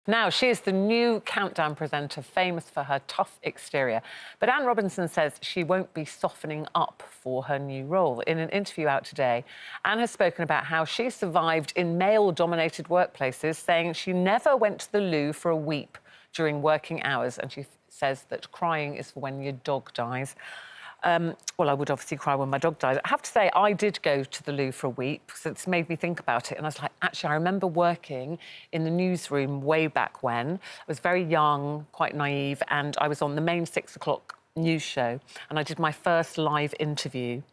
Now, she is the new Countdown presenter, famous for her tough exterior. But Anne Robinson says she won't be softening up for her new role. In an interview out today, Anne has spoken about how she survived in male-dominated workplaces, saying she never went to the loo for a weep during working hours, and she says that crying is for when your dog dies. Well, I would obviously cry when my dog died. I have to say, I did go to the loo for a week, so it's made me think about it. And I was like, actually, I remember working in the newsroom way back when. I was very young, quite naive, and I was on the main 6 o'clock news show, and I did my first live interview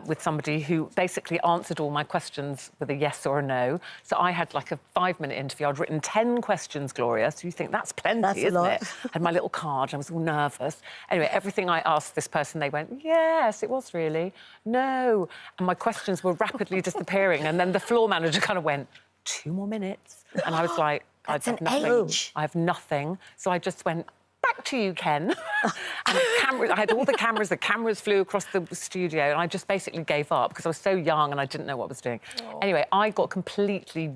with somebody who basically answered all my questions with a yes or a no. So I had like a 5-minute interview. I'd written 10 questions, Gloria, so you think that's plenty, isn't it? I had my little card, I was all nervous. Anyway, everything I asked this person, they went, yes, it was really, no. And my questions were rapidly disappearing, and then the floor manager kind of went, 2 more minutes. And I was like, I have nothing. I have nothing. So I just went, back to you, Ken. And I had all the cameras flew across the studio, and I just basically gave up because I was so young and I didn't know what I was doing. Oh. Anyway, I got completely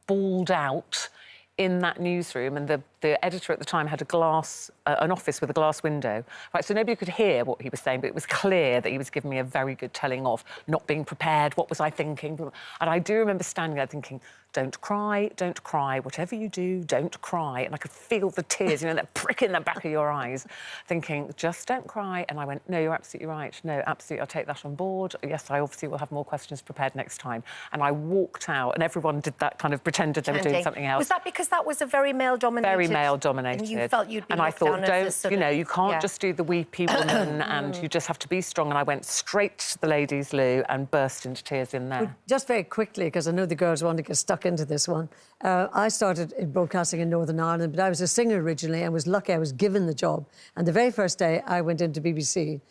bawled out in that newsroom, and the editor at the time had an office with a glass window. Right, so nobody could hear what he was saying, but it was clear that he was giving me a very good telling off, not being prepared, what was I thinking? And I do remember standing there thinking, don't cry, whatever you do, don't cry. And I could feel the tears, you know, that prick in the back of your eyes, thinking, just don't cry. And I went, no, you're absolutely right. No, absolutely, I'll take that on board. Yes, I obviously will have more questions prepared next time. And I walked out, and everyone did that kind of pretended they were doing something else. Was that because that was a very male-dominated... Very male-dominated. And you felt you'd be and I thought, don't, you know, you can't just do the weepy woman and you just have to be strong. And I went straight to the ladies' loo and burst into tears in there. Well, just very quickly, because I know the girls want to get stuck into this one. I started in broadcasting in Northern Ireland, but I was a singer originally and was lucky I was given the job. And the very first day I went into BBC,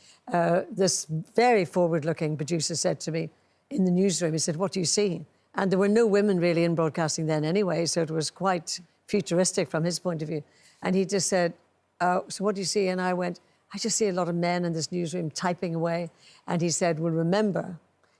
this very forward-looking producer said to me in the newsroom, he said, what do you see? And there were no women really in broadcasting then anyway, so it was quite futuristic from his point of view. And he just said, so what do you see? And I went, I just see a lot of men in this newsroom typing away. And he said, well, remember,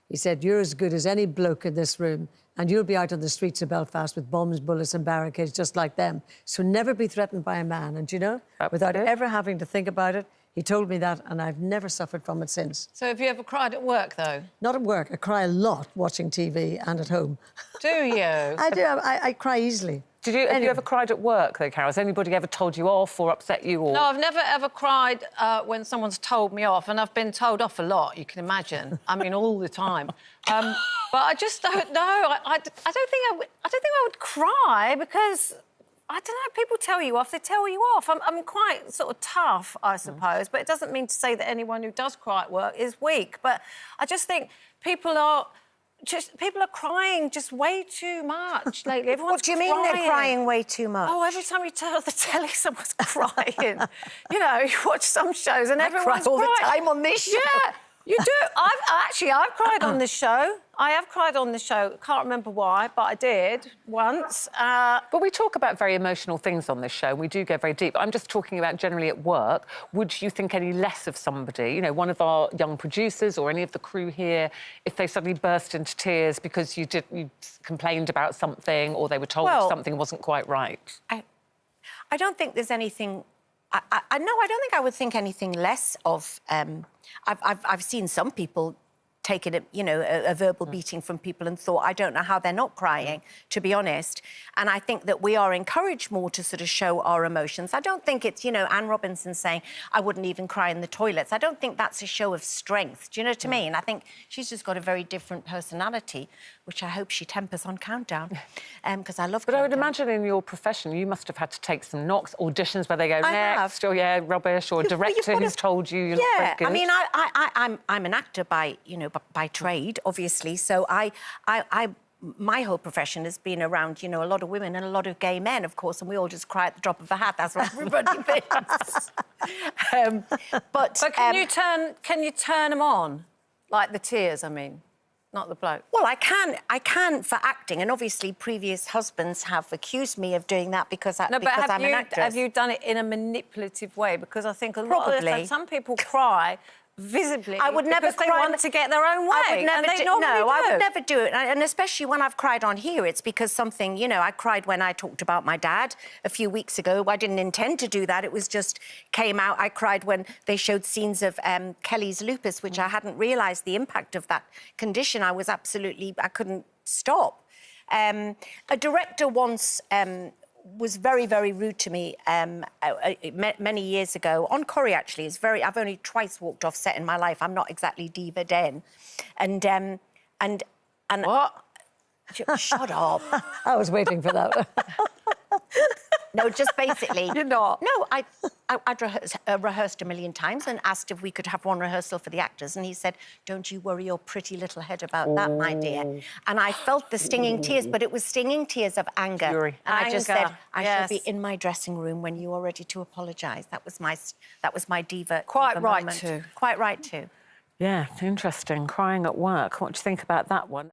he said, you're as good as any bloke in this room, and you'll be out on the streets of Belfast with bombs, bullets and barricades just like them. So never be threatened by a man. And, you know, without ever having to think about it, he told me that, and I've never suffered from it since. So have you ever cried at work, though? Not at work. I cry a lot watching TV and at home. Do you? I do. I cry easily. Have you ever cried at work, though, Carol? Has anybody ever told you off or upset you? Or... No, I've never, ever cried when someone's told me off, and I've been told off a lot, you can imagine. I mean, all the time. But I just don't know. I don't think I would cry because... I don't know, people tell you off, they tell you off. I'm quite sort of tough, I suppose, but it doesn't mean to say that anyone who does cry at work is weak. But I just think people are crying just way too much lately. Everyone's What do you mean they're crying way too much? Oh, every time you turn on the telly, someone's crying. You know, you watch some shows and everyone's cry all crying. the time on this show. Yeah, you do. I've cried on this show. I have cried on the show. Can't remember why, but I did once. But we talk about very emotional things on this show. We do go very deep. I'm just talking about generally at work. Would you think any less of somebody, you know, one of our young producers or any of the crew here, if they suddenly burst into tears because you complained about something or they were told something wasn't quite right? I don't think there's anything... I don't think I would think anything less of... I've seen some people taken a verbal beating from people and thought, I don't know how they're not crying, to be honest. And I think that we are encouraged more to sort of show our emotions. I don't think it's, you know, Anne Robinson saying, I wouldn't even cry in the toilets. I don't think that's a show of strength. Do you know what I mean? I think she's just got a very different personality, which I hope she tempers on Countdown, because I love Countdown. But I would imagine in your profession, you must have had to take some knocks, auditions where they go, next, or yeah, rubbish, or a director who's told you you're not very good. I mean, I'm an actor by trade, obviously, so my whole profession has been around, you know, a lot of women and a lot of gay men, of course, and we all just cry at the drop of a hat. That's what everybody thinks. But can you turn them on, like the tears? I mean, not the bloke. Well, I can for acting, and obviously previous husbands have accused me of doing that because I'm an actress. Have you done it in a manipulative way? Because I think a lot of the time, some people cry visibly. I would never because they cry. want to get their own way. I would never and they do. normally No, do. I would never do it. And especially when I've cried on here, it's because something. You know, I cried when I talked about my dad a few weeks ago. I didn't intend to do that. It was just came out. I cried when they showed scenes of Kelly's lupus, which I hadn't realised the impact of that condition. I couldn't stop. A director once was very, very rude to me many years ago on Corrie. Actually, I've only twice walked off set in my life. I'm not exactly diva den, and What? shut up. I was waiting for that. No, just basically. You're not? No, I'd rehearsed a million times and asked if we could have one rehearsal for the actors, and he said, "Don't you worry your pretty little head about that, my dear." And I felt the stinging tears, but it was stinging tears of anger. Fury. And I just Anger, said, "I shall be in my dressing room when you are ready to apologise." That was my diva. Quite diva right moment. too. Quite right too. Yeah, interesting. Crying at work. What do you think about that one?